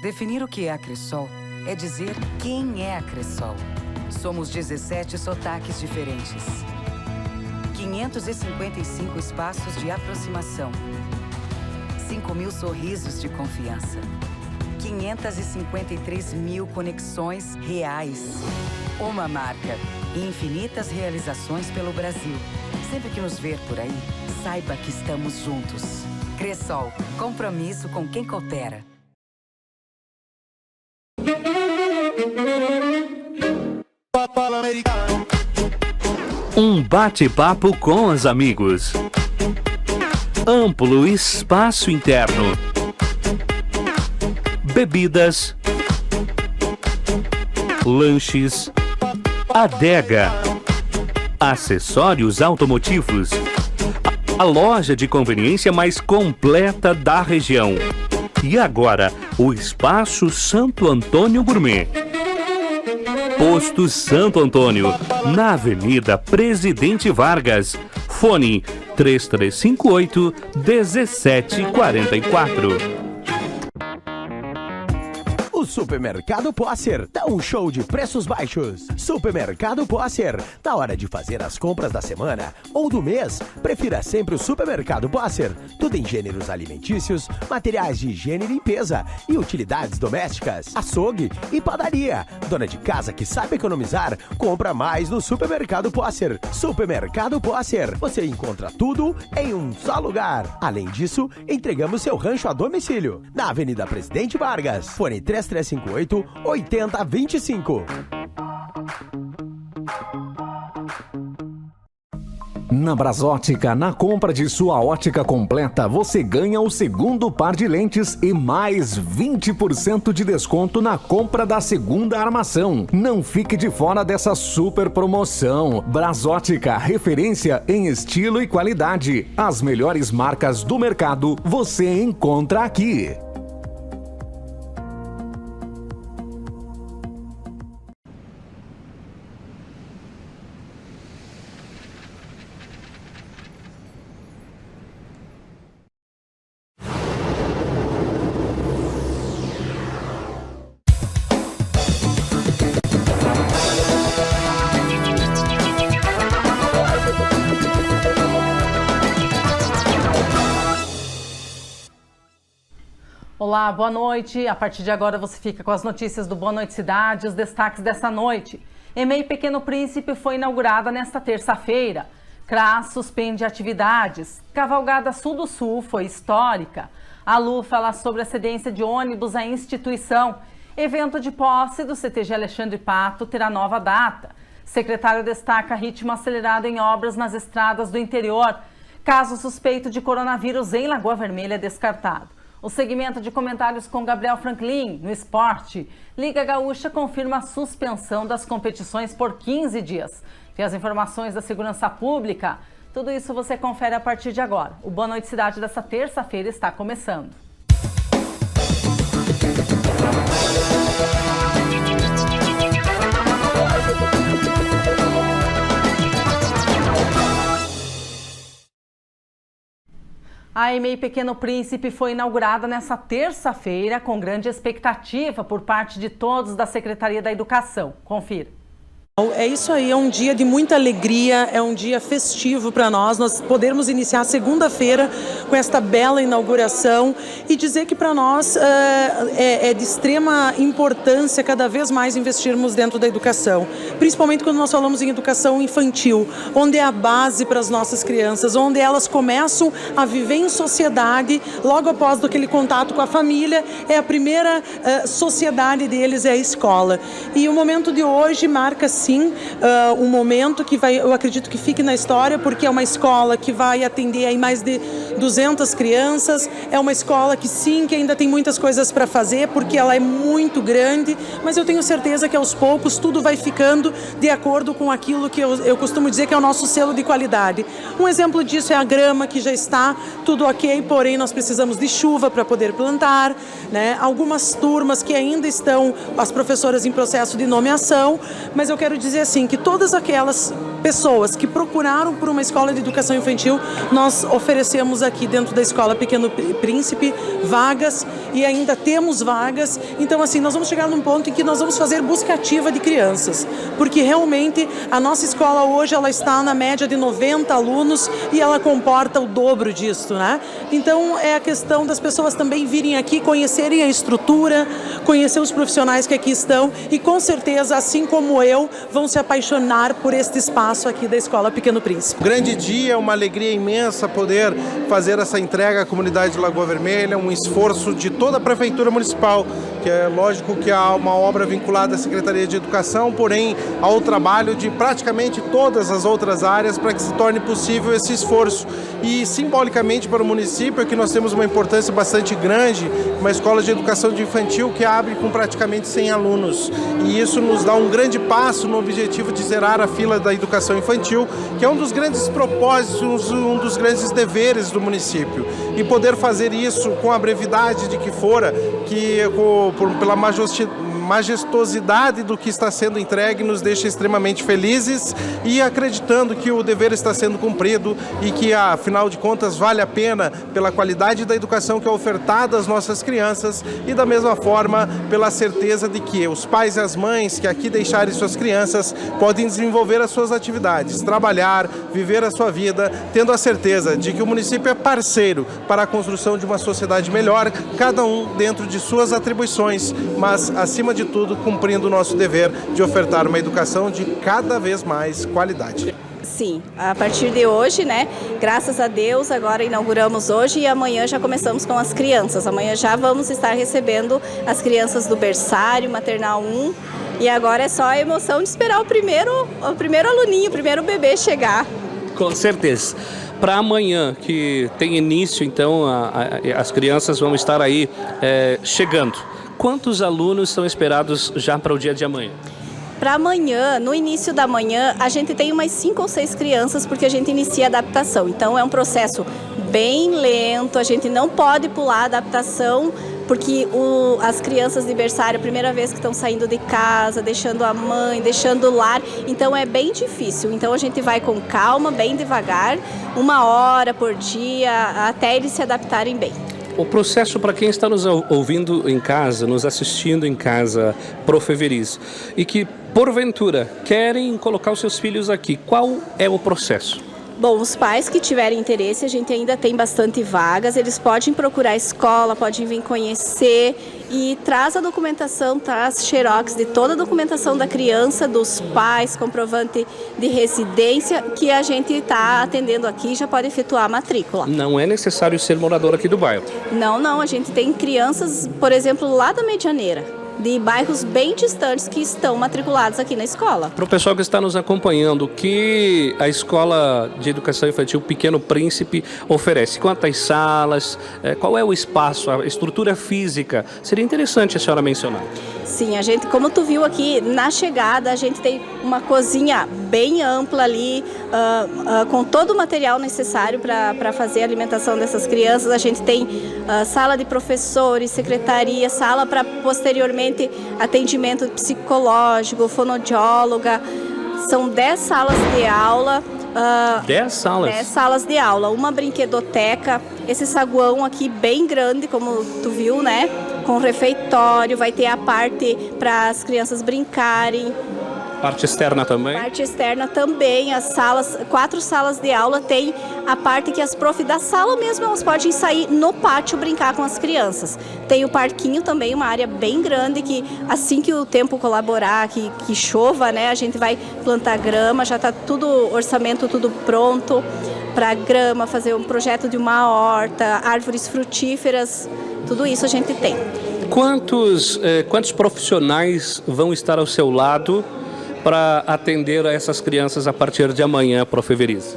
Definir o que é a Cressol é dizer quem é a Cressol. Somos 17 sotaques diferentes. 555 espaços de aproximação. 5.000 sorrisos de confiança. 553 mil conexões reais. Uma marca e infinitas realizações pelo Brasil. Sempre que nos ver por aí, saiba que estamos juntos. Cressol, compromisso com quem coopera. Um bate-papo com os amigos. Amplo espaço interno. Bebidas. Lanches. Adega. Acessórios automotivos. A loja de conveniência mais completa da região. E agora, o Espaço Santo Antônio Gourmet. Posto Santo Antônio, na Avenida Presidente Vargas. Fone 3358-1744. O Supermercado Posser dá um show de preços baixos. Supermercado Posser, na hora de fazer as compras da semana ou do mês, prefira sempre o Supermercado Posser. Tudo em gêneros alimentícios, materiais de higiene e limpeza e utilidades domésticas, açougue e padaria. Dona de casa que sabe economizar, compra mais no Supermercado Posser. Supermercado Posser, você encontra tudo em um só lugar. Além disso, entregamos seu rancho a domicílio, na Avenida Presidente Vargas. Fone 3358-8025. Na Brasótica, na compra de sua ótica completa, você ganha o segundo par de lentes e mais 20% de desconto na compra da segunda armação. Não fique de fora dessa super promoção. Brasótica, referência em estilo e qualidade. As melhores marcas do mercado você encontra aqui. Olá, boa noite. A partir de agora você fica com as notícias do Boa Noite Cidade, os destaques desta noite. EMEI Pequeno Príncipe foi inaugurada nesta terça-feira. CRAS suspende atividades. Cavalgada Sul do Sul foi histórica. A Lu fala sobre a cedência de ônibus à instituição. Evento de posse do CTG Alexandre Pato terá nova data. Secretário destaca ritmo acelerado em obras nas estradas do interior. Caso suspeito de coronavírus em Lagoa Vermelha é descartado. O segmento de comentários com Gabriel Franklin, no esporte. Liga Gaúcha confirma a suspensão das competições por 15 dias. Tem as informações da segurança pública. Tudo isso você confere a partir de agora. O Boa Noite Cidade dessa terça-feira está começando. A EMEI Pequeno Príncipe foi inaugurada nesta terça-feira com grande expectativa por parte de todos da Secretaria da Educação. Confira. É isso aí, é um dia de muita alegria, é um dia festivo para nós podermos iniciar segunda-feira com esta bela inauguração e dizer que para nós é de extrema importância cada vez mais investirmos dentro da educação, principalmente quando nós falamos em educação infantil, onde é a base para as nossas crianças, onde elas começam a viver em sociedade, logo após aquele contato com a família, é a primeira sociedade deles, é a escola. E o momento de hoje marca sim um momento que eu acredito que fique na história, porque é uma escola que vai atender aí mais de 200 crianças, é uma escola que sim, que ainda tem muitas coisas para fazer, porque ela é muito grande, mas eu tenho certeza que aos poucos tudo vai ficando de acordo com aquilo que eu costumo dizer que é o nosso selo de qualidade. Um exemplo disso é a grama, que já está tudo ok, porém nós precisamos de chuva para poder plantar, né? Algumas turmas que ainda estão, as professoras em processo de nomeação, mas eu quero dizer assim, que todas aquelas pessoas que procuraram por uma escola de educação infantil, nós oferecemos aqui dentro da Escola Pequeno Príncipe vagas e ainda temos vagas. Então, assim, nós vamos chegar num ponto em que nós vamos fazer busca ativa de crianças, porque realmente a nossa escola hoje ela está na média de 90 alunos e ela comporta o dobro disso, né? Então, é a questão das pessoas também virem aqui, conhecerem a estrutura, conhecer os profissionais que aqui estão e, com certeza, assim como eu, vão se apaixonar por este espaço aqui da Escola Pequeno Príncipe. Grande dia, uma alegria imensa poder fazer essa entrega à comunidade de Lagoa Vermelha, um esforço de toda a Prefeitura Municipal, que é lógico que há uma obra vinculada à Secretaria de Educação, porém ao trabalho de praticamente todas as outras áreas para que se torne possível esse esforço. E simbolicamente para o município é que nós temos uma importância bastante grande, uma escola de educação infantil que abre com praticamente 100 alunos. E isso nos dá um grande passo no objetivo de zerar a fila da educação infantil, que é um dos grandes propósitos, um dos grandes deveres do município. E poder fazer isso com a brevidade de que fora, pela majestosidade do que está sendo entregue, nos deixa extremamente felizes e acreditando que o dever está sendo cumprido e que, afinal de contas, vale a pena pela qualidade da educação que é ofertada às nossas crianças e, da mesma forma, pela certeza de que os pais e as mães que aqui deixarem suas crianças podem desenvolver as suas atividades, trabalhar, viver a sua vida, tendo a certeza de que o município é parceiro para a construção de uma sociedade melhor, cada um dentro de suas atribuições, mas, acima de tudo, cumprindo o nosso dever de ofertar uma educação de cada vez mais qualidade. Sim, a partir de hoje, né, graças a Deus, agora inauguramos hoje e amanhã já começamos com as crianças. Amanhã já vamos estar recebendo as crianças do berçário, maternal 1, e agora é só a emoção de esperar o primeiro aluninho, o primeiro bebê chegar. Com certeza. Para amanhã, que tem início, então, as crianças vão estar aí chegando. Quantos alunos são esperados já para o dia de amanhã? Para amanhã, no início da manhã, a gente tem umas 5 ou 6 crianças, porque a gente inicia a adaptação. Então, é um processo bem lento, a gente não pode pular a adaptação, porque as crianças de berçário, a primeira vez que estão saindo de casa, deixando a mãe, deixando o lar, então é bem difícil. Então, a gente vai com calma, bem devagar, 1 hora por dia, até eles se adaptarem bem. O processo, para quem está nos ouvindo em casa, nos assistindo em casa, Prof. Everise, e que, porventura, querem colocar os seus filhos aqui, qual é o processo? Bom, os pais que tiverem interesse, a gente ainda tem bastante vagas, eles podem procurar a escola, podem vir conhecer e traz a documentação, traz xerox de toda a documentação da criança, dos pais, comprovante de residência, que a gente está atendendo aqui, já pode efetuar a matrícula. Não é necessário ser morador aqui do bairro? Não, a gente tem crianças, por exemplo, lá da Medianeira, de bairros bem distantes que estão matriculados aqui na escola. Para o pessoal que está nos acompanhando, o que a Escola de Educação Infantil Pequeno Príncipe oferece? Quantas salas? Qual é o espaço, a estrutura física? Seria interessante a senhora mencionar. Sim, a gente, como tu viu aqui, na chegada a gente tem uma cozinha bem ampla ali, com todo o material necessário para fazer a alimentação dessas crianças. A gente tem sala de professores, secretaria, sala para posteriormente atendimento psicológico, fonoaudióloga. São 10 salas de aula. 10 salas? 10 salas de aula, uma brinquedoteca, esse saguão aqui bem grande, como tu viu, né? Com refeitório, vai ter a parte para as crianças brincarem. Parte externa também? Parte externa também, as salas, 4 salas de aula, tem a parte que as prof da sala mesmo, elas podem sair no pátio brincar com as crianças. Tem o parquinho também, uma área bem grande, que assim que o tempo colaborar, que chova, né, a gente vai plantar grama, já está tudo, orçamento tudo pronto para grama, fazer um projeto de uma horta, árvores frutíferas, tudo isso a gente tem. Quantos profissionais vão estar ao seu lado para atender a essas crianças a partir de amanhã, Prof. Everise?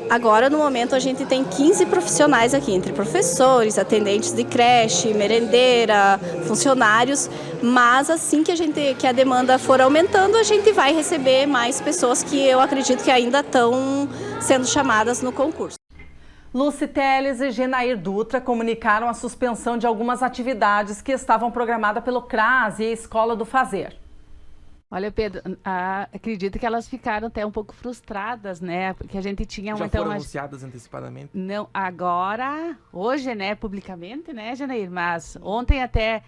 Agora, no momento, a gente tem 15 profissionais aqui, entre professores, atendentes de creche, merendeira, funcionários, mas assim que a demanda for aumentando, a gente vai receber mais pessoas que eu acredito que ainda estão sendo chamadas no concurso. Lucy Teles e Genair Dutra comunicaram a suspensão de algumas atividades que estavam programadas pelo CRAS e a Escola do Fazer. Olha, Pedro, acredito que elas ficaram até um pouco frustradas, né? Porque a gente tinha Já foram anunciadas antecipadamente? Não, agora, hoje, né, publicamente, né, Janair? Mas ontem até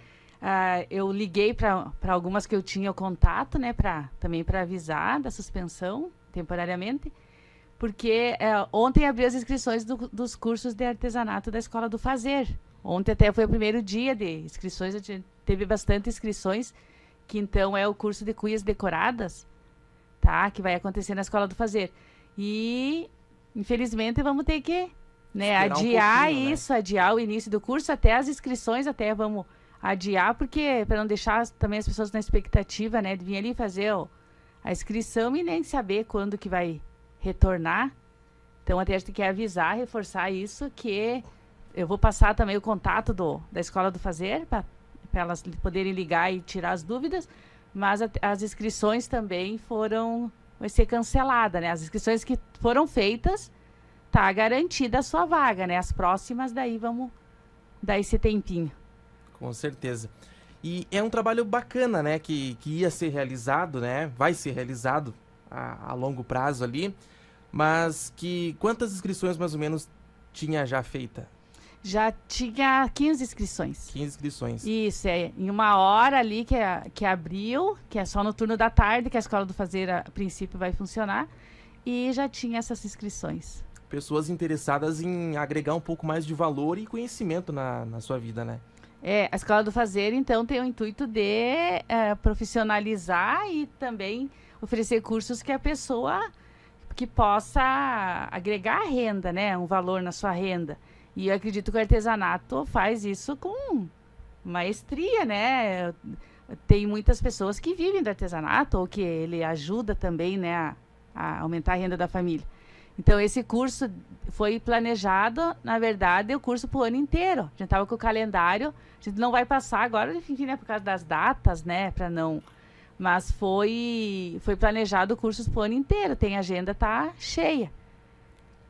eu liguei para algumas que eu tinha o contato, né, também para avisar da suspensão, temporariamente, porque ontem abriu as inscrições dos cursos de artesanato da Escola do Fazer. Ontem até foi o primeiro dia de inscrições, a gente teve bastante inscrições, que então é o curso de cuias decoradas, tá? Que vai acontecer na Escola do Fazer. E, infelizmente, vamos ter que, né, adiar isso, né? Adiar o início do curso, até as inscrições, até vamos adiar, porque para não deixar também as pessoas na expectativa, né, de vir ali fazer a inscrição e nem saber quando que vai retornar. Então, até a gente quer avisar, reforçar isso, que eu vou passar também o contato da Escola do Fazer, para elas poderem ligar e tirar as dúvidas, mas as inscrições também vai ser cancelada, né? As inscrições que foram feitas, tá garantida a sua vaga, né? As próximas, daí vamos dar esse tempinho. Com certeza. E é um trabalho bacana, né? Que ia ser realizado, né? Vai ser realizado a longo prazo ali, mas quantas inscrições mais ou menos tinha já feita? Já tinha 15 inscrições. 15 inscrições. Isso, em 1 hora ali que abriu, que é só no turno da tarde, que a Escola do Fazer, a princípio, vai funcionar. E já tinha essas inscrições. Pessoas interessadas em agregar um pouco mais de valor e conhecimento na sua vida, né? A Escola do Fazer, então, tem o intuito de profissionalizar e também oferecer cursos que a pessoa que possa agregar renda, né? Um valor na sua renda. E eu acredito que o artesanato faz isso com maestria, né? Tem muitas pessoas que vivem do artesanato ou que ele ajuda também, né, a aumentar a renda da família. Então, esse curso foi planejado, na verdade, o curso para o ano inteiro. A gente estava com o calendário, a gente não vai passar agora, enfim, né, por causa das datas, né, para não... Mas foi planejado cursos para o ano inteiro, tem agenda, tá cheia.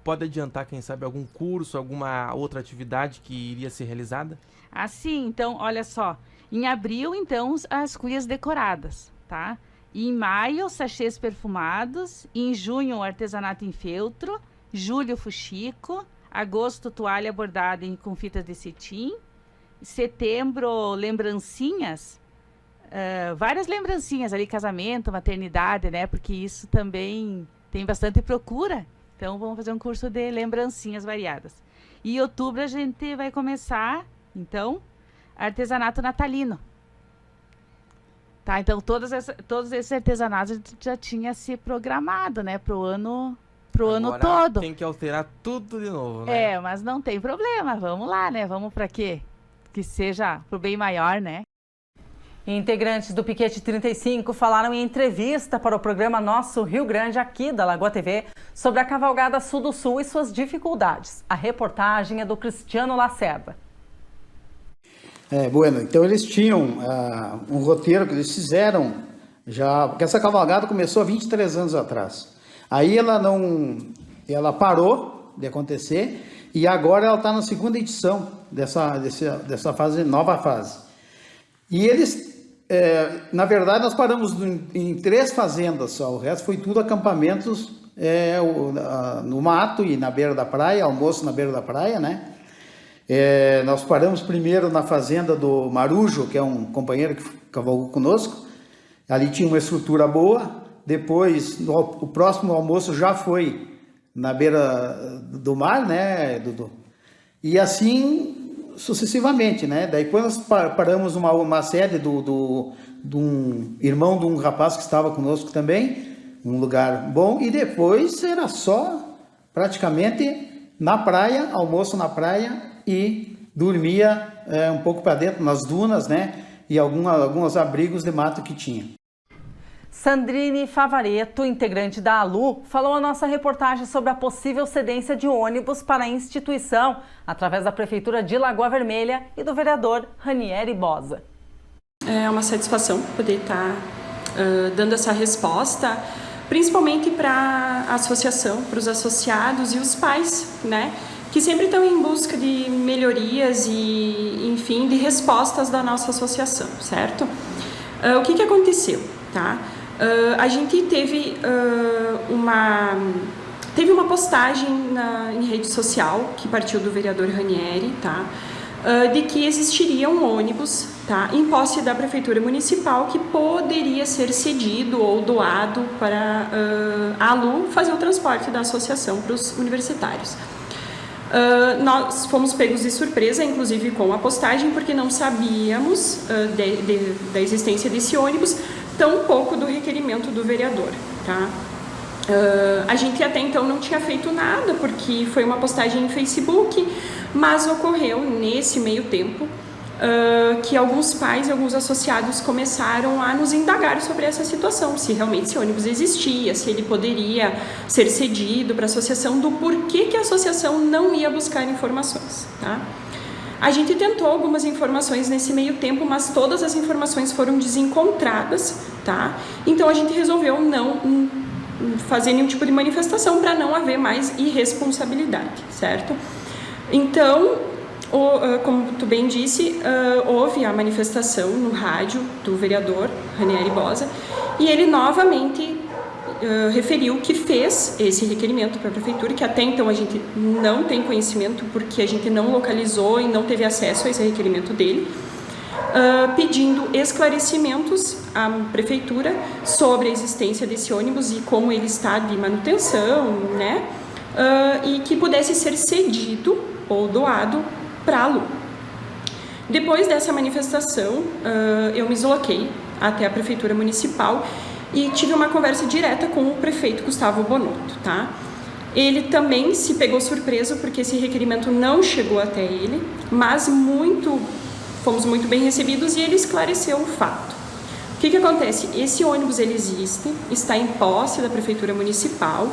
Pode adiantar, quem sabe, algum curso, alguma outra atividade que iria ser realizada? Sim, então, olha só. Em abril, então, as cuias decoradas, tá? Em maio, sachês perfumados. Em junho, o artesanato em feltro. Julho, fuxico. Agosto, toalha bordada com fitas de cetim. Setembro, lembrancinhas. Várias lembrancinhas ali, casamento, maternidade, né? Porque isso também tem bastante procura. Então, vamos fazer um curso de lembrancinhas variadas. E em outubro, a gente vai começar, então, artesanato natalino. Tá, então, todos esses artesanatos a gente já tinha se programado, né, pro ano todo. Tem que alterar tudo de novo, né? Mas não tem problema, vamos lá, né? Vamos para quê? Que seja pro bem maior, né? Integrantes do Piquete 35 falaram em entrevista para o programa Nosso Rio Grande, aqui da Lagoa TV, sobre a Cavalgada Sul do Sul e suas dificuldades. A reportagem é do Cristiano Lacerda. Bueno, então eles tinham um roteiro que eles fizeram já, porque essa cavalgada começou há 23 anos atrás. Aí ela parou de acontecer e agora ela está na segunda edição dessa fase, nova fase. E eles, na verdade, nós paramos em 3 fazendas só, o resto foi tudo acampamentos no mato e na beira da praia, almoço na beira da praia, né? Nós paramos primeiro na fazenda do Marujo, que é um companheiro que cavalgou conosco, ali tinha uma estrutura boa, depois o próximo almoço já foi na beira do mar, né? E assim sucessivamente, né? Daí quando nós paramos uma sede de um irmão de um rapaz que estava conosco também, um lugar bom, e depois era só praticamente na praia, almoço na praia e dormia um pouco para dentro, nas dunas, né? E alguns abrigos de mato que tinha. Sandrine Favaretto, integrante da ALU, falou a nossa reportagem sobre a possível cedência de ônibus para a instituição, através da Prefeitura de Lagoa Vermelha e do vereador Ranieri Bosa. É uma satisfação poder estar dando essa resposta, principalmente para a associação, para os associados e os pais, né? Que sempre estão em busca de melhorias e, enfim, de respostas da nossa associação, certo? O que aconteceu, tá? A gente teve uma postagem em rede social que partiu do vereador Ranieri, tá? De que existiria um ônibus, tá, em posse da Prefeitura Municipal que poderia ser cedido ou doado para a ALU fazer o transporte da associação para os universitários. Nós fomos pegos de surpresa, inclusive com a postagem, porque não sabíamos da existência desse ônibus, tampouco do requerimento do vereador, tá? A gente até então não tinha feito nada, porque foi uma postagem em Facebook, mas ocorreu nesse meio tempo que alguns pais e alguns associados começaram a nos indagar sobre essa situação, se realmente esse ônibus existia, se ele poderia ser cedido para a associação, do porquê que a associação não ia buscar informações, tá? A gente tentou algumas informações nesse meio tempo, mas todas as informações foram desencontradas, tá? Então a gente resolveu não fazer nenhum tipo de manifestação para não haver mais irresponsabilidade, certo? Então, como tu bem disse, houve a manifestação no rádio do vereador Ranieri Bosa e ele novamente referiu que fez esse requerimento para a prefeitura, que até então a gente não tem conhecimento porque a gente não localizou e não teve acesso a esse requerimento dele, pedindo esclarecimentos à prefeitura sobre a existência desse ônibus e como ele está de manutenção, né? E que pudesse ser cedido ou doado para a ALU. Depois dessa manifestação, eu me desloquei até a Prefeitura Municipal e tive uma conversa direta com o prefeito Gustavo Bonotto, tá? Ele também se pegou surpreso porque esse requerimento não chegou até ele, mas fomos muito bem recebidos e ele esclareceu o fato. O que acontece? Esse ônibus ele existe, está em posse da Prefeitura Municipal,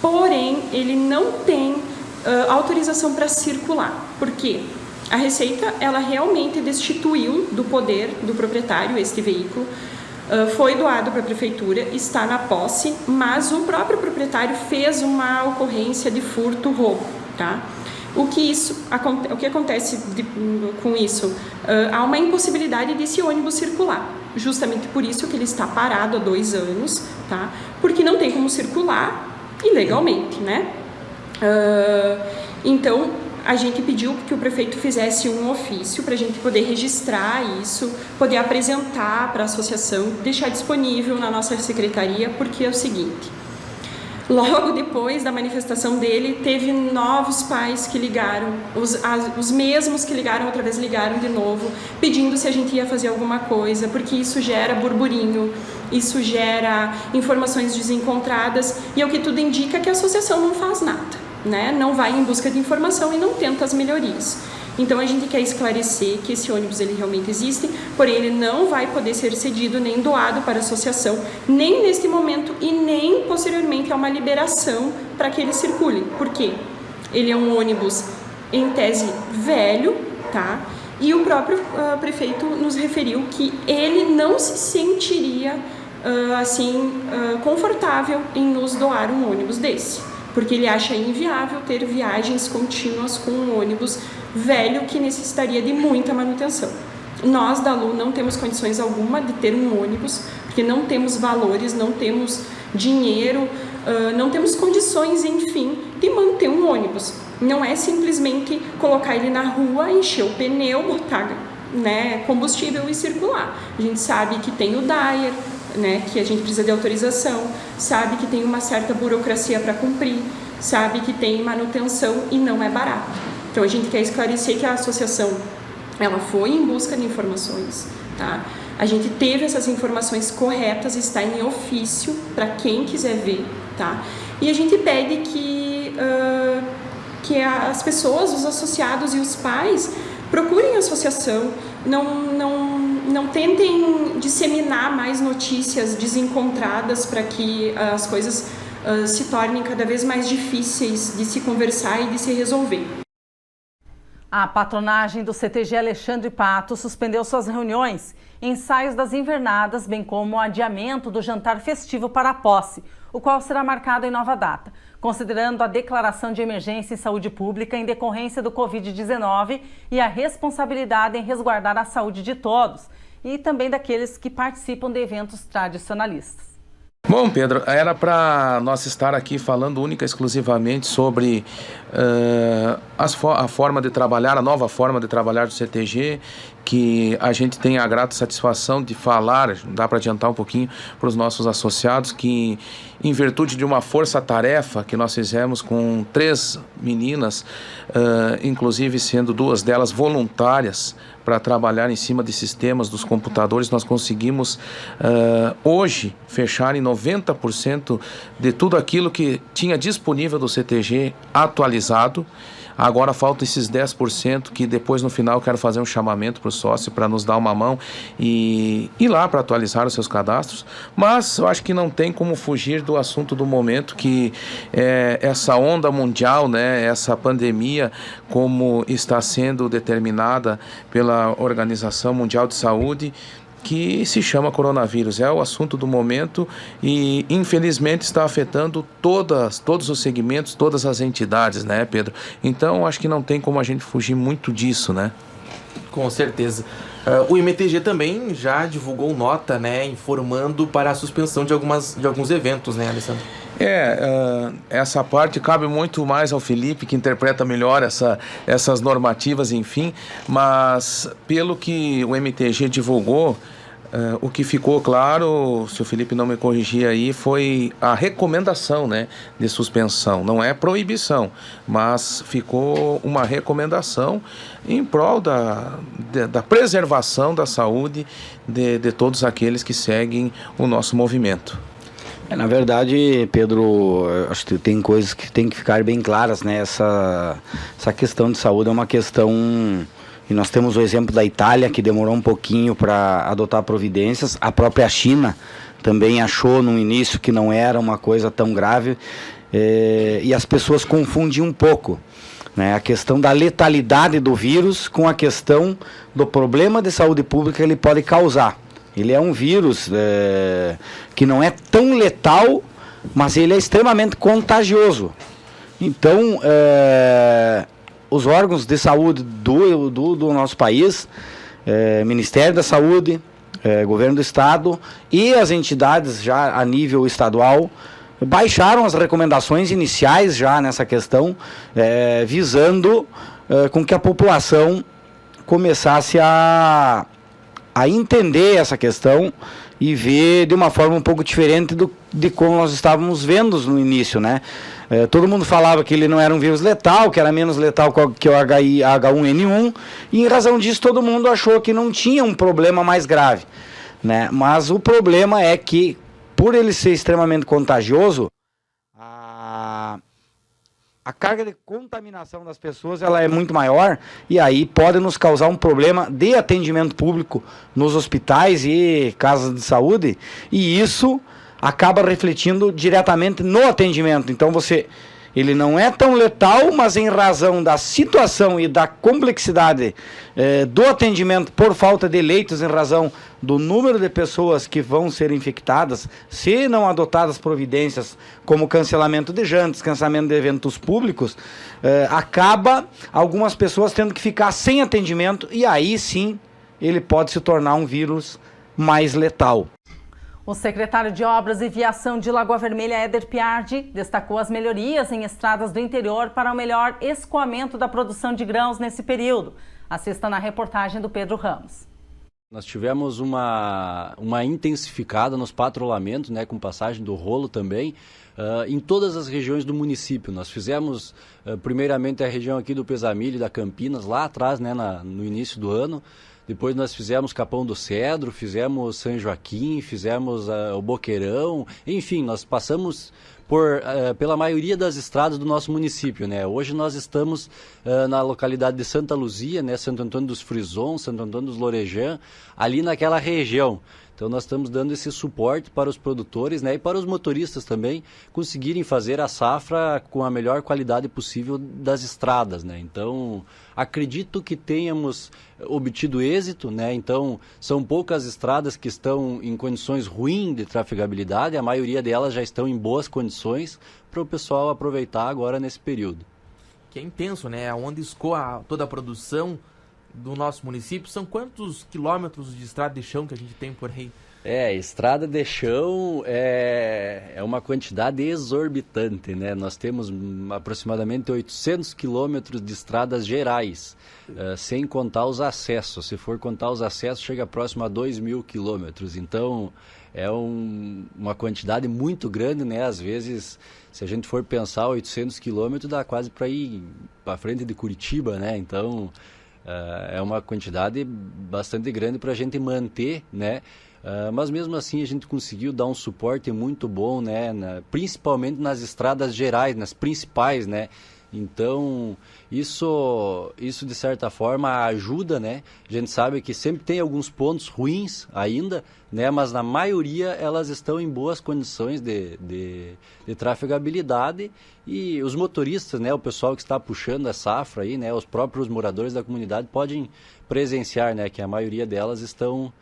porém ele não tem autorização para circular. Por quê? A Receita ela realmente destituiu do poder do proprietário este veículo, foi doado para a Prefeitura, está na posse, mas o próprio proprietário fez uma ocorrência de furto-roubo, tá? O que acontece com isso? Há uma impossibilidade desse ônibus circular, justamente por isso que ele está parado há 2 anos, tá? Porque não tem como circular ilegalmente, né? Então, a gente pediu que o prefeito fizesse um ofício para a gente poder registrar isso, poder apresentar para a associação, deixar disponível na nossa secretaria, porque é o seguinte: logo depois da manifestação dele, teve novos pais que ligaram, os mesmos que ligaram outra vez ligaram de novo, pedindo se a gente ia fazer alguma coisa, porque isso gera burburinho, isso gera informações desencontradas, e o que tudo indica é que a associação não faz nada, né? Não vai em busca de informação e não tenta as melhorias. Então a gente quer esclarecer que esse ônibus ele realmente existe, porém ele não vai poder ser cedido nem doado para a associação, nem neste momento e nem posteriormente a uma liberação para que ele circule. Por quê? Ele é um ônibus em tese velho, tá? E o próprio prefeito nos referiu que ele não se sentiria confortável em nos doar um ônibus desse, porque ele acha inviável ter viagens contínuas com um ônibus velho que necessitaria de muita manutenção. Nós da ALU não temos condições alguma de ter um ônibus, porque não temos valores, não temos dinheiro, não temos condições, enfim, de manter um ônibus. Não é simplesmente colocar ele na rua, encher o pneu, botar, né, combustível e circular. A gente sabe que tem o DAER, né, que a gente precisa de autorização, sabe que tem uma certa burocracia para cumprir, sabe que tem manutenção e não é barato. Então a gente quer esclarecer que a associação ela foi em busca de informações, tá? A gente teve essas informações corretas, está em ofício para quem quiser ver, tá? E a gente pede que as pessoas, os associados e os pais procurem a associação, não tentem disseminar mais notícias desencontradas para que as coisas se tornem cada vez mais difíceis de se conversar e de se resolver. A patronagem do CTG Alexandre Pato suspendeu suas reuniões, ensaios das invernadas, bem como o adiamento do jantar festivo para a posse, o qual será marcado em nova data, considerando a declaração de emergência em saúde pública em decorrência do Covid-19 e a responsabilidade em resguardar a saúde de todos e também daqueles que participam de eventos tradicionalistas. Bom, Pedro, era para nós estar aqui falando única e exclusivamente sobre a forma de trabalhar, a nova forma de trabalhar do CTG, que a gente tem a grata satisfação de falar, dá para adiantar um pouquinho para os nossos associados, que em virtude de uma força-tarefa que nós fizemos com 3 meninas, inclusive sendo 2 delas voluntárias, para trabalhar em cima de sistemas dos computadores, nós conseguimos hoje fechar em 90% de tudo aquilo que tinha disponível do CTG atualizado. Agora faltam esses 10% que depois no final eu quero fazer um chamamento para o sócio para nos dar uma mão e ir lá para atualizar os seus cadastros. Mas eu acho que não tem como fugir do assunto do momento, que é essa onda mundial, né, essa pandemia, como está sendo determinada pela Organização Mundial de Saúde, que se chama coronavírus. É o assunto do momento e infelizmente está afetando todos os segmentos, todas as entidades, né, Pedro? Então acho que não tem como a gente fugir muito disso, né? Com certeza. O MTG também já divulgou nota, né, informando para a suspensão de alguns eventos, né, Alessandro? Essa parte cabe muito mais ao Felipe, que interpreta melhor essas normativas, enfim, mas pelo que o MTG divulgou, o que ficou claro, se o Felipe não me corrigir aí, foi a recomendação, né, de suspensão. Não é proibição, mas ficou uma recomendação em prol da preservação da saúde de todos aqueles que seguem o nosso movimento. Na verdade, Pedro, acho que tem coisas que tem que ficar bem claras, né? Essa questão de saúde é uma questão... E nós temos o exemplo da Itália, que demorou um pouquinho para adotar providências. A própria China também achou no início que não era uma coisa tão grave. E as pessoas confundem um pouco, né, a questão da letalidade do vírus com a questão do problema de saúde pública que ele pode causar. Ele é um vírus que não é tão letal, mas ele é extremamente contagioso. Então, os órgãos de saúde do nosso país, Ministério da Saúde, Governo do Estado e as entidades já a nível estadual, baixaram as recomendações iniciais já nessa questão, visando com que a população começasse a entender essa questão e ver de uma forma um pouco diferente de como nós estávamos vendo no início, né? Todo mundo falava que ele não era um vírus letal, que era menos letal que o H1N1, e em razão disso todo mundo achou que não tinha um problema mais grave, né? Mas o problema é que, por ele ser extremamente contagioso, a carga de contaminação das pessoas ela é muito maior e aí pode nos causar um problema de atendimento público nos hospitais e casas de saúde, e isso acaba refletindo diretamente no atendimento. Então ele não é tão letal, mas em razão da situação e da complexidade do atendimento por falta de leitos, em razão do número de pessoas que vão ser infectadas, se não adotadas providências como cancelamento de jantes, cancelamento de eventos públicos, acaba algumas pessoas tendo que ficar sem atendimento e aí sim ele pode se tornar um vírus mais letal. O secretário de Obras e Viação de Lagoa Vermelha, Éder Piardi, destacou as melhorias em estradas do interior para o melhor escoamento da produção de grãos nesse período. Assista na reportagem do Pedro Ramos. Nós tivemos uma intensificada nos patrulhamentos, né, com passagem do rolo também, em todas as regiões do município. Nós fizemos primeiramente a região aqui do Pesamilho e da Campinas, lá atrás, né, no início do ano. Depois nós fizemos Capão do Cedro, fizemos São Joaquim, fizemos o Boqueirão, enfim, nós passamos pela maioria das estradas do nosso município, né? Hoje nós estamos na localidade de Santa Luzia, né? Santo Antônio dos Frisons, Santo Antônio dos Lorejã, ali naquela região. Então nós estamos dando esse suporte para os produtores, né, e para os motoristas também conseguirem fazer a safra com a melhor qualidade possível das estradas, né? Então acredito que tenhamos obtido êxito, né? Então são poucas estradas que estão em condições ruins de trafegabilidade, a maioria delas já estão em boas condições para o pessoal aproveitar agora nesse período. Que é intenso, né? Onde escoa toda a produção do nosso município. São quantos quilômetros de estrada de chão que a gente tem por aí Estrada de chão é uma quantidade exorbitante, né? Nós temos aproximadamente 800 quilômetros de estradas gerais, sem contar os acessos. Se for contar os acessos, chega próximo a 2.000 quilômetros. Então, é uma quantidade muito grande, né? Às vezes, se a gente for pensar, 800 quilômetros dá quase para ir para frente de Curitiba, né? Então, é uma quantidade bastante grande para a gente manter, né? Mas mesmo assim a gente conseguiu dar um suporte muito bom, né? Principalmente nas estradas gerais, nas principais, né? Então isso de certa forma ajuda, né? A gente sabe que sempre tem alguns pontos ruins ainda, né? Mas na maioria elas estão em boas condições de trafegabilidade, e os motoristas, né? O pessoal que está puxando a safra aí, né? Os próprios moradores da comunidade podem presenciar, né? Que a maioria delas estão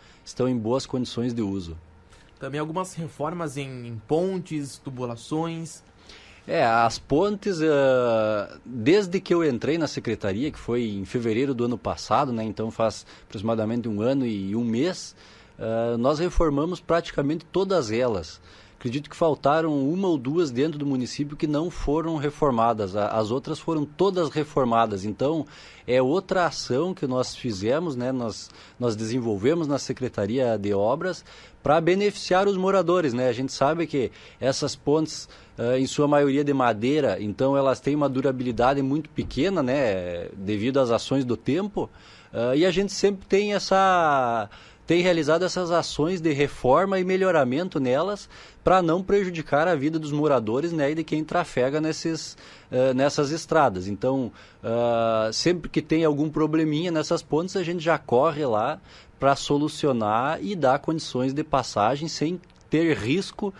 em boas condições de uso. Também algumas reformas em pontes, tubulações. As pontes, desde que eu entrei na secretaria, que foi em fevereiro do ano passado, né, então faz aproximadamente 1 ano e 1 mês, nós reformamos praticamente todas elas. Acredito que faltaram 1 ou 2 dentro do município que não foram reformadas, as outras foram todas reformadas. Então, é outra ação que nós fizemos, né? Nós desenvolvemos na Secretaria de Obras para beneficiar os moradores, né? A gente sabe que essas pontes, em sua maioria de madeira, então elas têm uma durabilidade muito pequena, né? Devido às ações do tempo, e a gente sempre tem realizado essas ações de reforma e melhoramento nelas para não prejudicar a vida dos moradores, né, e de quem trafega nessas estradas. Então, sempre que tem algum probleminha nessas pontes, a gente já corre lá para solucionar e dar condições de passagem sem ter risco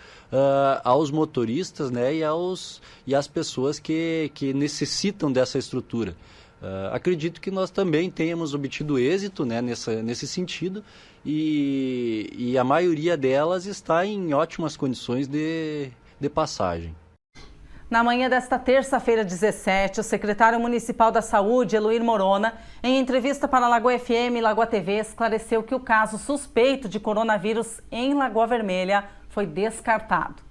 aos motoristas, né, e às pessoas que necessitam dessa estrutura. Acredito que nós também tenhamos obtido êxito, né, nesse sentido, e a maioria delas está em ótimas condições de passagem. Na manhã desta terça-feira, 17, o secretário municipal da Saúde, Eloir Morona, em entrevista para a Lagoa FM e Lagoa TV, esclareceu que o caso suspeito de coronavírus em Lagoa Vermelha foi descartado.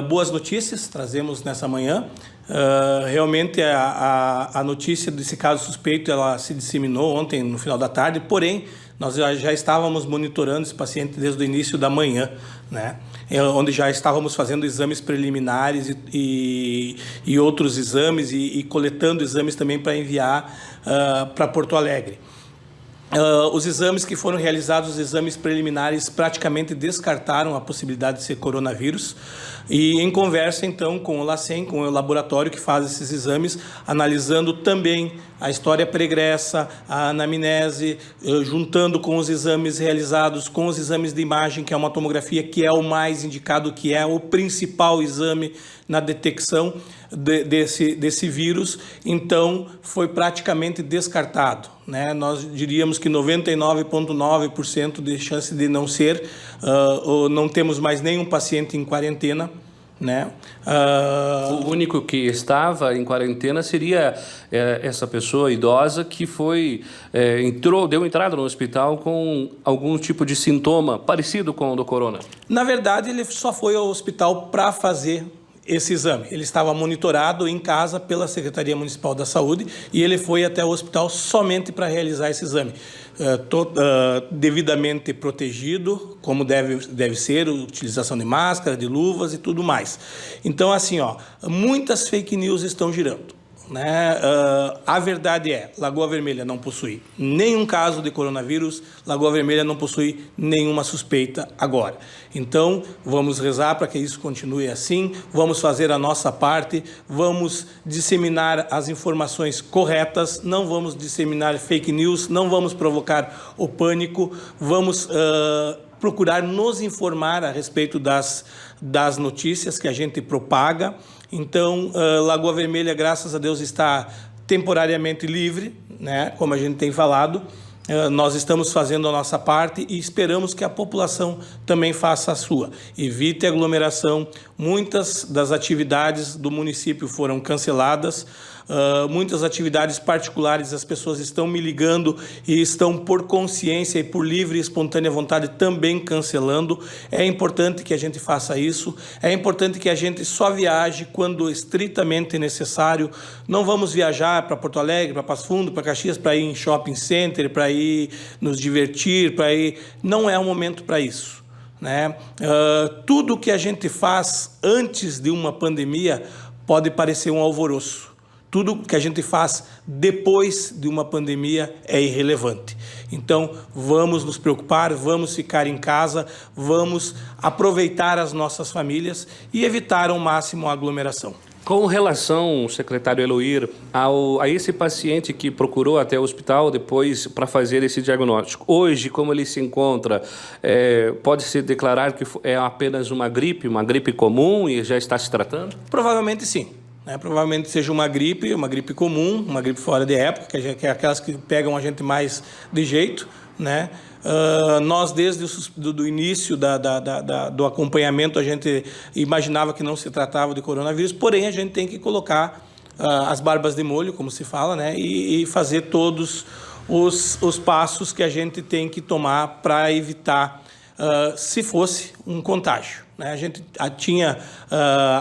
Boas notícias trazemos nessa manhã. Realmente a notícia desse caso suspeito ela se disseminou ontem no final da tarde, porém nós já estávamos monitorando esse paciente desde o início da manhã, né? Onde já estávamos fazendo exames preliminares e outros exames e coletando exames também para enviar para Porto Alegre. Os exames que foram realizados, os exames preliminares, praticamente descartaram a possibilidade de ser coronavírus. E em conversa, então, com o LACEN, com o laboratório que faz esses exames, analisando também a história pregressa, a anamnese, juntando com os exames realizados, com os exames de imagem, que é uma tomografia, que é o mais indicado, que é o principal exame na detecção desse vírus, então foi praticamente descartado, né? Nós diríamos que 99,9% de chance de não ser, não temos mais nenhum paciente em quarentena, né? O único que estava em quarentena seria essa pessoa idosa que deu entrada no hospital com algum tipo de sintoma parecido com o do corona. Na verdade, ele só foi ao hospital para fazer esse exame. Ele estava monitorado em casa pela Secretaria Municipal da Saúde e ele foi até o hospital somente para realizar esse exame. Devidamente protegido, como deve ser, utilização de máscara, de luvas e tudo mais. Então, assim, muitas fake news estão girando, né? A verdade é, Lagoa Vermelha não possui nenhum caso de coronavírus, Lagoa Vermelha não possui nenhuma suspeita agora. Então, vamos rezar para que isso continue assim, vamos fazer a nossa parte, vamos disseminar as informações corretas, não vamos disseminar fake news, não vamos provocar o pânico, vamos procurar nos informar a respeito das notícias que a gente propaga. Então, Lagoa Vermelha, graças a Deus, está temporariamente livre, né? Como a gente tem falado. Nós estamos fazendo a nossa parte e esperamos que a população também faça a sua. Evite aglomeração. Muitas das atividades do município foram canceladas. muitas atividades particulares as pessoas estão me ligando e estão por consciência e por livre e espontânea vontade também cancelando. É importante que a gente faça isso, é importante que a gente só viaje quando estritamente necessário. Não vamos viajar para Porto Alegre, para Passo Fundo, para Caxias, para ir em shopping center, para ir nos divertir, para ir... Não é o momento para isso, né? Tudo que a gente faz antes de uma pandemia pode parecer um alvoroço. Tudo que a gente faz depois de uma pandemia é irrelevante. Então, vamos nos preocupar, vamos ficar em casa, vamos aproveitar as nossas famílias e evitar ao máximo a aglomeração. Com relação, secretário Eloir, a esse paciente que procurou até o hospital depois para fazer esse diagnóstico, hoje, como ele se encontra, pode-se declarar que é apenas uma gripe comum e já está se tratando? Provavelmente sim. Provavelmente seja uma gripe comum, uma gripe fora de época, que é aquelas que pegam a gente mais de jeito, né? Nós, desde o início do acompanhamento, a gente imaginava que não se tratava de coronavírus, porém a gente tem que colocar as barbas de molho, como se fala, né? E fazer todos os passos que a gente tem que tomar para evitar, se fosse um contágio, né? A gente tinha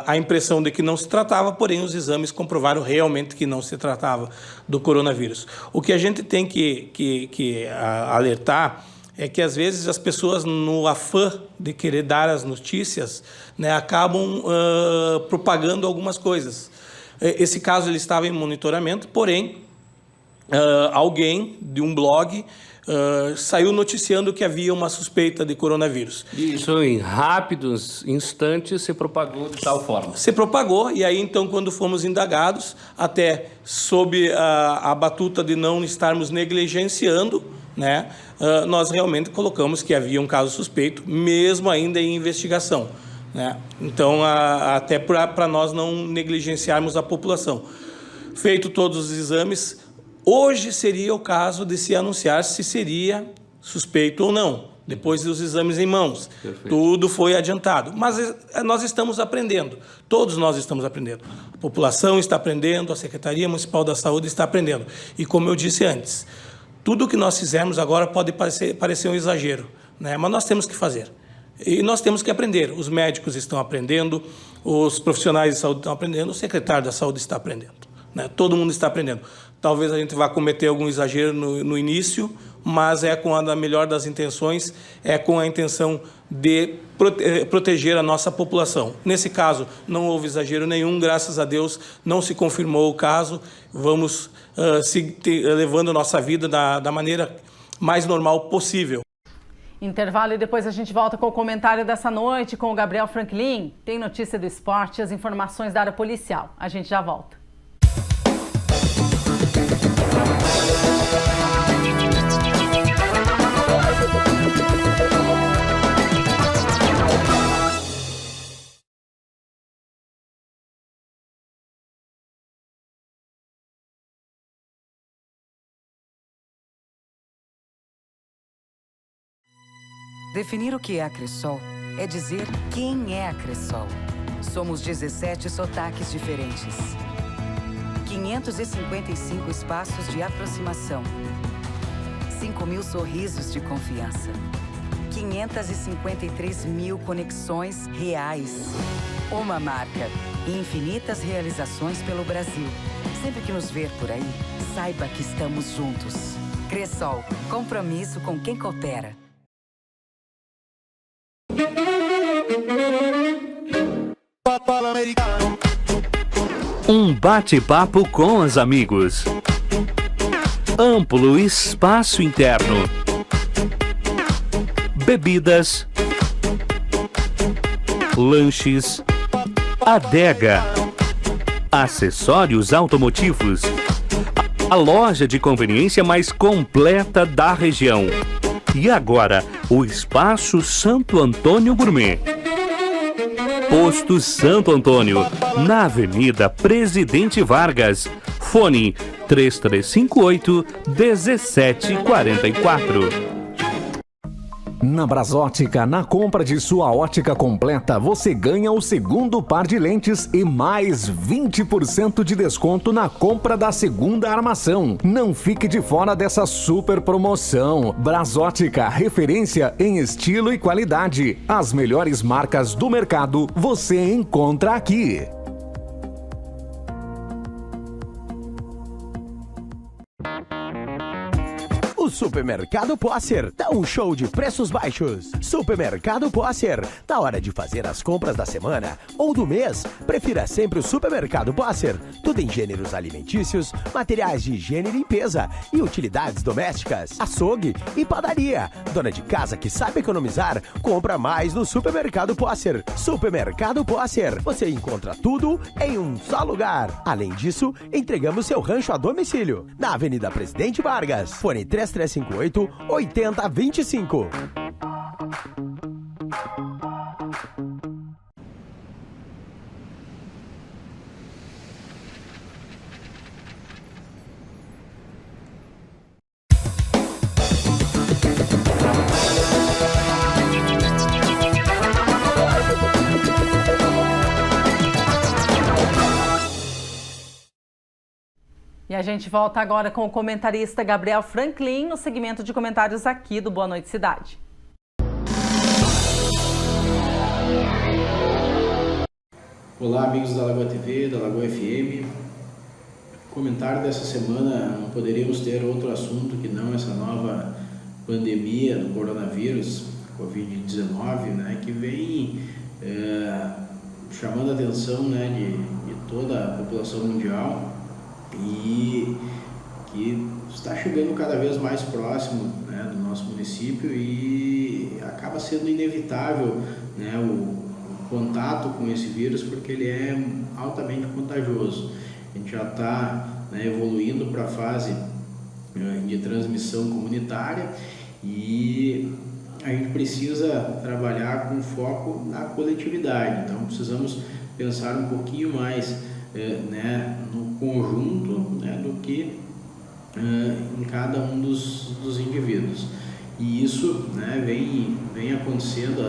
a impressão de que não se tratava, porém os exames comprovaram realmente que não se tratava do coronavírus. O que a gente tem que alertar é que, às vezes, as pessoas, no afã de querer dar as notícias, né, acabam propagando algumas coisas. Esse caso ele estava em monitoramento, porém, alguém de um blog saiu noticiando que havia uma suspeita de coronavírus. Isso, em rápidos instantes, se propagou de tal forma. Se propagou, e aí, então, quando fomos indagados, até sob a batuta de não estarmos negligenciando, né, nós realmente colocamos que havia um caso suspeito, mesmo ainda em investigação, né? Então, até para nós não negligenciarmos a população. Feito todos os exames, hoje seria o caso de se anunciar se seria suspeito ou não, depois dos exames em mãos. Perfeito. Tudo foi adiantado. Mas nós estamos aprendendo, todos nós estamos aprendendo. A população está aprendendo, a Secretaria Municipal da Saúde está aprendendo. E como eu disse antes, tudo que nós fizermos agora pode parecer um exagero, né? Mas nós temos que fazer. E nós temos que aprender. Os médicos estão aprendendo, os profissionais de saúde estão aprendendo, o secretário da Saúde está aprendendo, né? Todo mundo está aprendendo. Talvez a gente vá cometer algum exagero no início, mas é com a melhor das intenções, é com a intenção de proteger a nossa população. Nesse caso, não houve exagero nenhum, graças a Deus, não se confirmou o caso. Vamos levando a nossa vida da maneira mais normal possível. Intervalo e depois a gente volta com o comentário dessa noite com o Gabriel Franklin. Tem notícia do esporte e as informações da área policial. A gente já volta. Definir o que é a Cressol é dizer quem é a Cressol. Somos 17 sotaques diferentes. 555 espaços de aproximação. 5.000 sorrisos de confiança. 553 mil conexões reais. Uma marca e infinitas realizações pelo Brasil. Sempre que nos ver por aí, saiba que estamos juntos. Cressol, compromisso com quem coopera. Um bate-papo com os amigos. Amplo espaço interno. Bebidas. Lanches. Adega. Acessórios automotivos. A loja de conveniência mais completa da região. E agora, o Espaço Santo Antônio Gourmet. Posto Santo Antônio, na Avenida Presidente Vargas. Fone 3358-1744. Na Brasótica, na compra de sua ótica completa, você ganha o segundo par de lentes e mais 20% de desconto na compra da segunda armação. Não fique de fora dessa super promoção. Brasótica, referência em estilo e qualidade. As melhores marcas do mercado você encontra aqui. O Supermercado Posser dá um show de preços baixos. Supermercado Posser, na hora de fazer as compras da semana ou do mês, prefira sempre o Supermercado Posser. Tudo em gêneros alimentícios, materiais de higiene e limpeza e utilidades domésticas, açougue e padaria. Dona de casa que sabe economizar, compra mais no Supermercado Posser. Supermercado Posser, você encontra tudo em um só lugar. Além disso, entregamos seu rancho a domicílio. Na Avenida Presidente Vargas, fone 3358-8025. E a gente volta agora com o comentarista Gabriel Franklin no segmento de comentários aqui do Boa Noite Cidade. Olá, amigos da Lagoa TV, da Lagoa FM. Comentário dessa semana, não poderíamos ter outro assunto que não essa nova pandemia do coronavírus, Covid-19, né, que vem chamando a atenção, né, de toda a população mundial, e que está chegando cada vez mais próximo, né, do nosso município, e acaba sendo inevitável, né, o contato com esse vírus, porque ele é altamente contagioso. A gente já está, né, evoluindo para a fase de transmissão comunitária, e a gente precisa trabalhar com foco na coletividade. Então precisamos pensar um pouquinho mais né, no conjunto, né, do que em cada um dos indivíduos. E isso, né, vem acontecendo,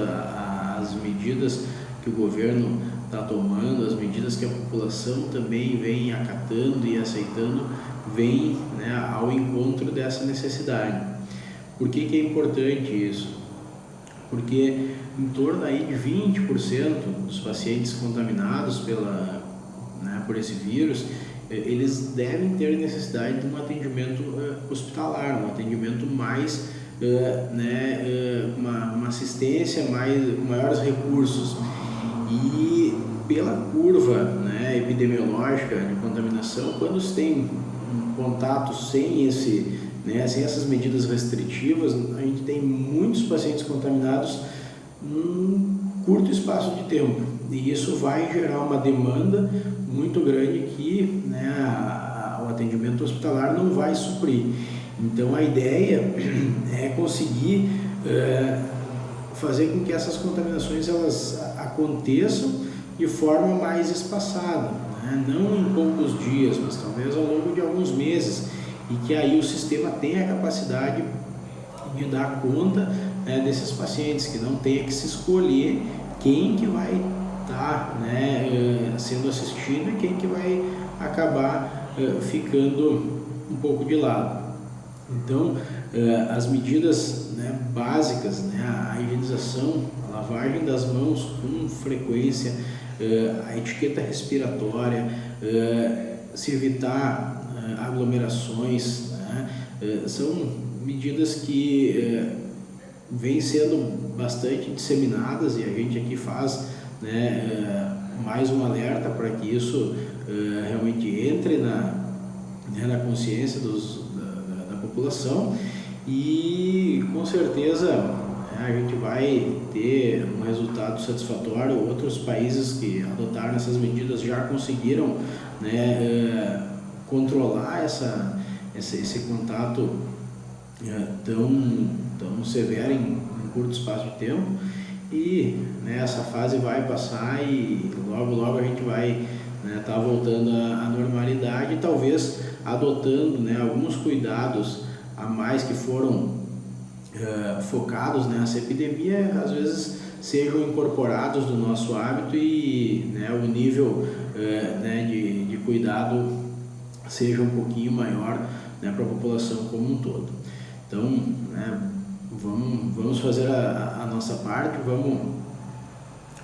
as medidas que o governo está tomando, as medidas que a população também vem acatando e aceitando, vem, né, ao encontro dessa necessidade. Por que é importante isso? Porque em torno aí de 20% dos pacientes contaminados por esse vírus, eles devem ter necessidade de um atendimento hospitalar, um atendimento mais, uma assistência com maiores recursos. E pela curva, né, epidemiológica de contaminação, quando se tem um contato sem essas medidas restritivas, a gente tem muitos pacientes contaminados num curto espaço de tempo, e isso vai gerar uma demanda muito grande que, né, o atendimento hospitalar não vai suprir. Então a ideia é conseguir fazer com que essas contaminações elas aconteçam de forma mais espaçada, né? Não em poucos dias, mas talvez ao longo de alguns meses, e que aí o sistema tenha a capacidade de dar conta, né, desses pacientes, que não tenha que se escolher quem que vai estar, né, sendo assistido e quem que vai acabar ficando um pouco de lado. Então, as medidas, né, básicas, né, a higienização, a lavagem das mãos com frequência, a etiqueta respiratória, se evitar aglomerações, né, são medidas que vêm sendo bastante disseminadas, e a gente aqui faz, né, mais um alerta para que isso realmente entre na consciência da população, e com certeza a gente vai ter um resultado satisfatório. Outros países que adotaram essas medidas já conseguiram, né, controlar esse contato tão severo em curto espaço de tempo, e, né, essa fase vai passar, e logo a gente vai, né, tá voltando à normalidade, e talvez adotando, né, alguns cuidados a mais que foram focados nessa epidemia, às vezes sejam incorporados no nosso hábito e, né, o nível né, de cuidado seja um pouquinho maior, né, para a população como um todo. Então, né, vamos fazer a nossa parte, vamos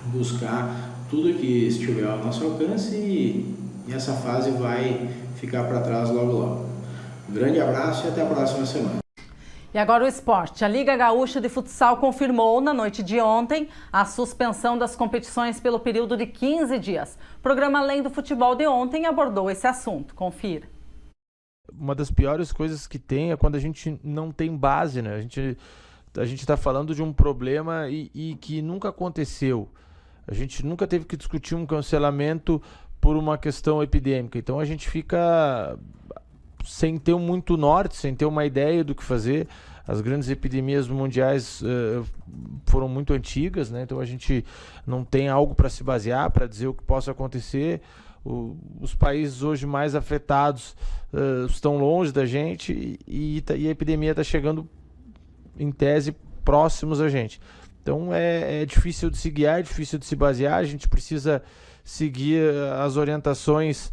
buscar tudo que estiver ao nosso alcance e essa fase vai ficar para trás logo logo. Um grande abraço e até a próxima semana. E agora o esporte. A Liga Gaúcha de Futsal confirmou na noite de ontem a suspensão das competições pelo período de 15 dias. O programa Além do Futebol de ontem abordou esse assunto. Confira. Uma das piores coisas que tem é quando a gente não tem base, né? A gente está falando de um problema e que nunca aconteceu. A gente nunca teve que discutir um cancelamento por uma questão epidêmica. Então a gente fica sem ter muito norte, sem ter uma ideia do que fazer. As grandes epidemias mundiais foram muito antigas, né? Então a gente não tem algo para se basear, para dizer o que possa acontecer. Os países hoje mais afetados estão longe da gente e a epidemia está chegando, em tese, próximos a gente. Então é difícil de se guiar, é difícil de se basear. A gente precisa seguir as orientações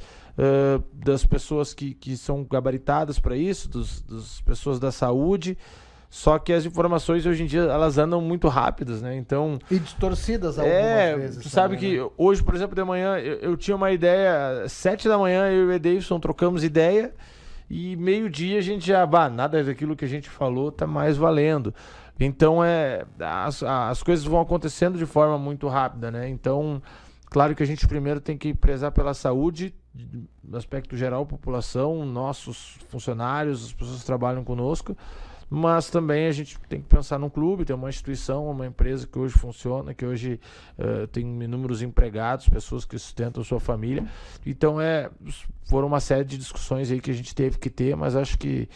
das pessoas que são gabaritadas para isso, das pessoas da saúde. Só que as informações hoje em dia elas andam muito rápidas, né? Então, e distorcidas algumas vezes. Tu sabe também, que né? Hoje, por exemplo, de manhã eu tinha uma ideia, 7 da manhã eu e o Edeilson trocamos ideia e meio-dia a gente já, nada daquilo que a gente falou tá mais valendo. Então as coisas vão acontecendo de forma muito rápida, né? Então, claro que a gente primeiro tem que prezar pela saúde, no aspecto geral, população, nossos funcionários, as pessoas que trabalham conosco, mas também a gente tem que pensar num clube, tem uma instituição, uma empresa que hoje funciona, que hoje tem inúmeros empregados, pessoas que sustentam sua família. Então foram uma série de discussões aí que a gente teve que ter, mas acho que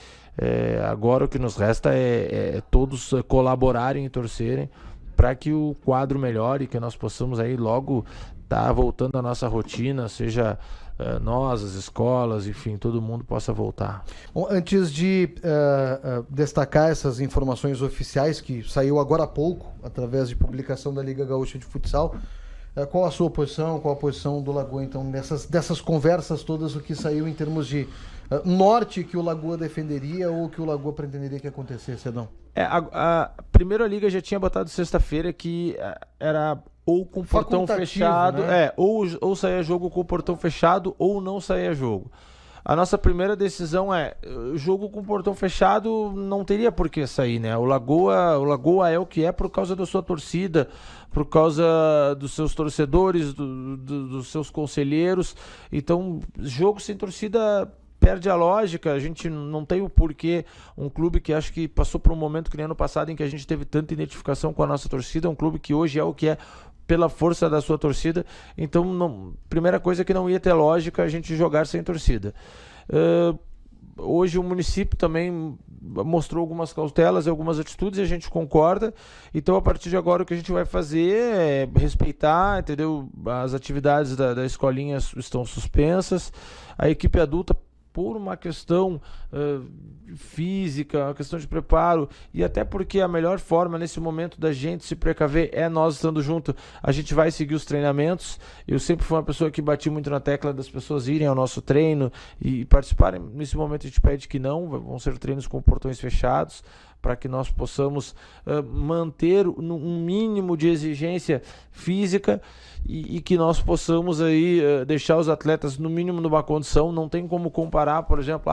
agora o que nos resta é todos colaborarem e torcerem para que o quadro melhore, que nós possamos aí logo estar voltando à nossa rotina, seja nós, as escolas, enfim, todo mundo possa voltar. Bom, antes de destacar essas informações oficiais que saiu agora há pouco, através de publicação da Liga Gaúcha de Futsal, qual a sua posição, qual a posição do Lagoa, então, dessas conversas todas, o que saiu em termos de norte que o Lagoa defenderia ou que o Lagoa pretenderia que acontecesse, Edão? A primeira liga já tinha botado sexta-feira que era ou com o portão fechado, né? Ou saía jogo com o portão fechado ou não saía jogo. A nossa primeira decisão jogo com o portão fechado não teria por que sair, né? O Lagoa é o que é por causa da sua torcida, por causa dos seus torcedores, dos seus conselheiros. Então, jogo sem torcida perde a lógica. A gente não tem o porquê. Um clube que acho que passou por um momento que nem ano passado em que a gente teve tanta identificação com a nossa torcida, um clube que hoje é o que é pela força da sua torcida. Então, primeira coisa é que não ia ter lógica a gente jogar sem torcida. Hoje o município também mostrou algumas cautelas e algumas atitudes e a gente concorda. Então, a partir de agora, o que a gente vai fazer é respeitar, entendeu? As atividades da escolinha estão suspensas. A equipe adulta, por uma questão física, uma questão de preparo, e até porque a melhor forma nesse momento da gente se precaver é nós estando junto. A gente vai seguir os treinamentos. Eu sempre fui uma pessoa que bati muito na tecla das pessoas irem ao nosso treino e participarem. Nesse momento a gente pede que não, vão ser treinos com portões fechados, para que nós possamos manter um mínimo de exigência física e que nós possamos aí deixar os atletas no mínimo numa condição. Não tem como comparar, por exemplo,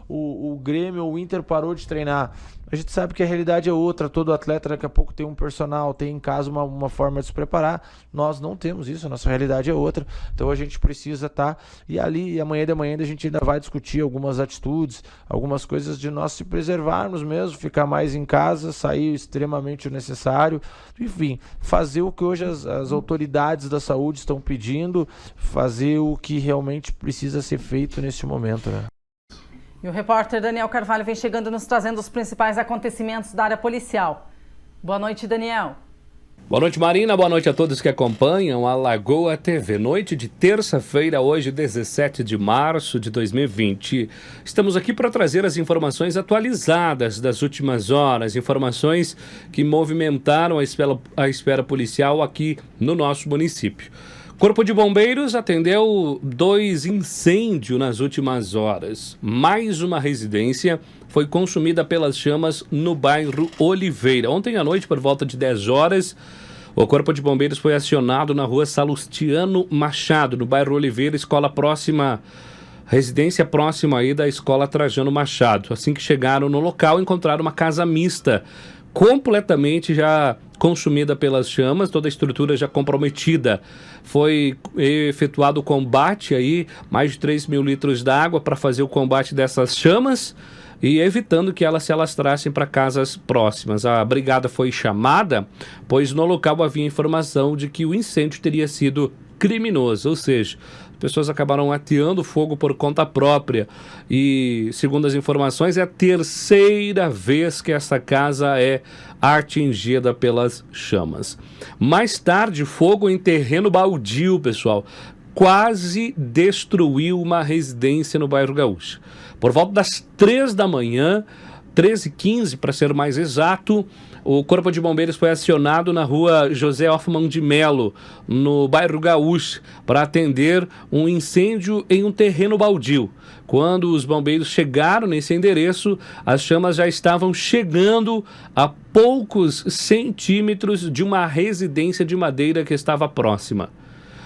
o Grêmio ou o Inter parou de treinar. A gente sabe que a realidade é outra, todo atleta daqui a pouco tem um personal, tem em casa uma forma de se preparar. Nós não temos isso, a nossa realidade é outra. Então a gente precisa estar, e amanhã de manhã a gente ainda vai discutir algumas atitudes, algumas coisas de nós se preservarmos mesmo, ficar mais em casa, sair extremamente o necessário, enfim, fazer o que hoje as autoridades da saúde estão pedindo, fazer o que realmente precisa ser feito neste momento, né? E o repórter Daniel Carvalho vem chegando nos trazendo os principais acontecimentos da área policial. Boa noite, Daniel. Boa noite, Marina. Boa noite a todos que acompanham a Lagoa TV. Noite de terça-feira, hoje, 17 de março de 2020. Estamos aqui para trazer as informações atualizadas das últimas horas, informações que movimentaram a esfera policial aqui no nosso município. Corpo de Bombeiros atendeu 2 incêndios nas últimas horas. Mais uma residência foi consumida pelas chamas no bairro Oliveira. Ontem à noite, por volta de 10 horas, o Corpo de Bombeiros foi acionado na rua Salustiano Machado, no bairro Oliveira, residência próxima aí da escola Trajano Machado. Assim que chegaram no local, encontraram uma casa mista, completamente já consumida pelas chamas, toda a estrutura já comprometida. Foi efetuado o combate aí, mais de 3 mil litros d'água para fazer o combate dessas chamas e evitando que elas se alastrassem para casas próximas. A brigada foi chamada, pois no local havia informação de que o incêndio teria sido criminoso, ou seja, pessoas acabaram ateando fogo por conta própria e, segundo as informações, é a terceira vez que essa casa é atingida pelas chamas. Mais tarde, fogo em terreno baldio, pessoal, quase destruiu uma residência no bairro Gaúcho. Por volta das 3 da manhã, 13h15 para ser mais exato, o Corpo de Bombeiros foi acionado na rua José Hoffmann de Melo, no bairro Gaúcho, para atender um incêndio em um terreno baldio. Quando os bombeiros chegaram nesse endereço, as chamas já estavam chegando a poucos centímetros de uma residência de madeira que estava próxima.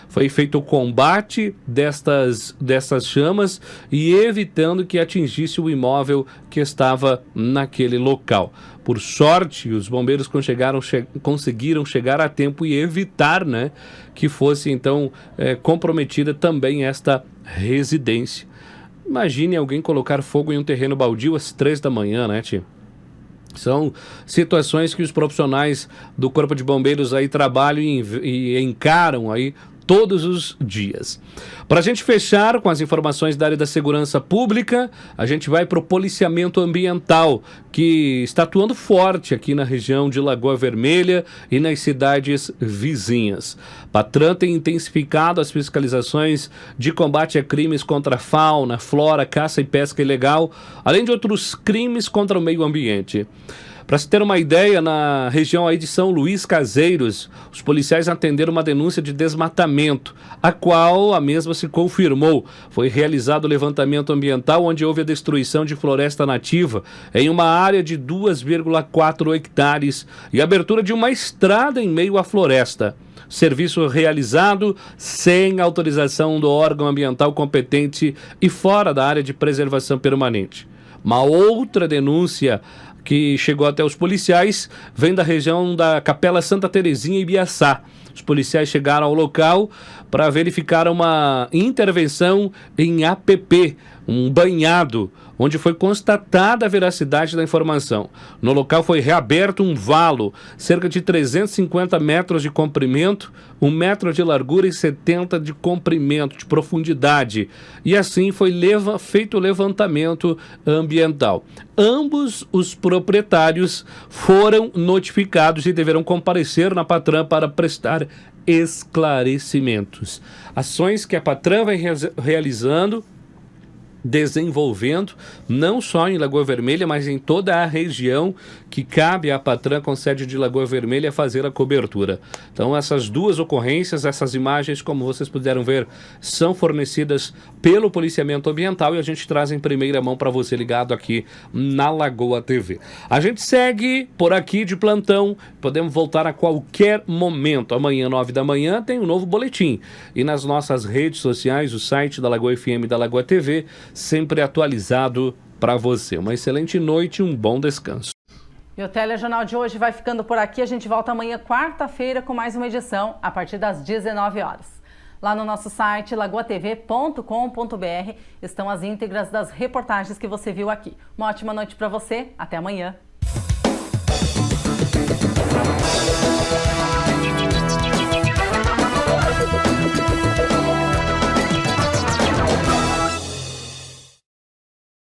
Foi feito o combate dessas chamas e evitando que atingisse o imóvel que estava naquele local. Por sorte, os bombeiros conseguiram chegar a tempo e evitar, né, que fosse então comprometida também esta residência. Imagine alguém colocar fogo em um terreno baldio às 3 da manhã, né, tia? São situações que os profissionais do Corpo de Bombeiros aí trabalham e encaram aí todos os dias. Para a gente fechar com as informações da área da segurança pública, a gente vai para o policiamento ambiental, que está atuando forte aqui na região de Lagoa Vermelha e nas cidades vizinhas. Patran tem intensificado as fiscalizações de combate a crimes contra a fauna, flora, caça e pesca ilegal, além de outros crimes contra o meio ambiente. Para se ter uma ideia, na região aí de São Luís Caseiros, os policiais atenderam uma denúncia de desmatamento, a qual a mesma se confirmou. Foi realizado o levantamento ambiental, onde houve a destruição de floresta nativa em uma área de 2,4 hectares e abertura de uma estrada em meio à floresta. Serviço realizado sem autorização do órgão ambiental competente e fora da área de preservação permanente. Uma outra denúncia que chegou até os policiais vem da região da Capela Santa Terezinha e Biaçá. Os policiais chegaram ao local para verificar uma intervenção em APP, um banhado, onde foi constatada a veracidade da informação. No local foi reaberto um valo, cerca de 350 metros de comprimento, 1 metro de largura e 70 de comprimento, de profundidade. E assim foi feito o levantamento ambiental. Ambos os proprietários foram notificados e deverão comparecer na Patran para prestar esclarecimentos. Ações que a Patran vem realizando, desenvolvendo, não só em Lagoa Vermelha, mas em toda a região que cabe à Patran, com sede de Lagoa Vermelha, fazer a cobertura. Então, essas duas ocorrências, essas imagens, como vocês puderam ver, são fornecidas pelo policiamento ambiental e a gente traz em primeira mão para você ligado aqui na Lagoa TV. A gente segue por aqui de plantão, podemos voltar a qualquer momento. Amanhã, 9 da manhã, tem um novo boletim. E nas nossas redes sociais, o site da Lagoa FM e da Lagoa TV, sempre atualizado para você. Uma excelente noite e um bom descanso. E o Telejornal de hoje vai ficando por aqui. A gente volta amanhã, quarta-feira, com mais uma edição, a partir das 19 horas. Lá no nosso site, lagoatv.com.br, estão as íntegras das reportagens que você viu aqui. Uma ótima noite para você. Até amanhã.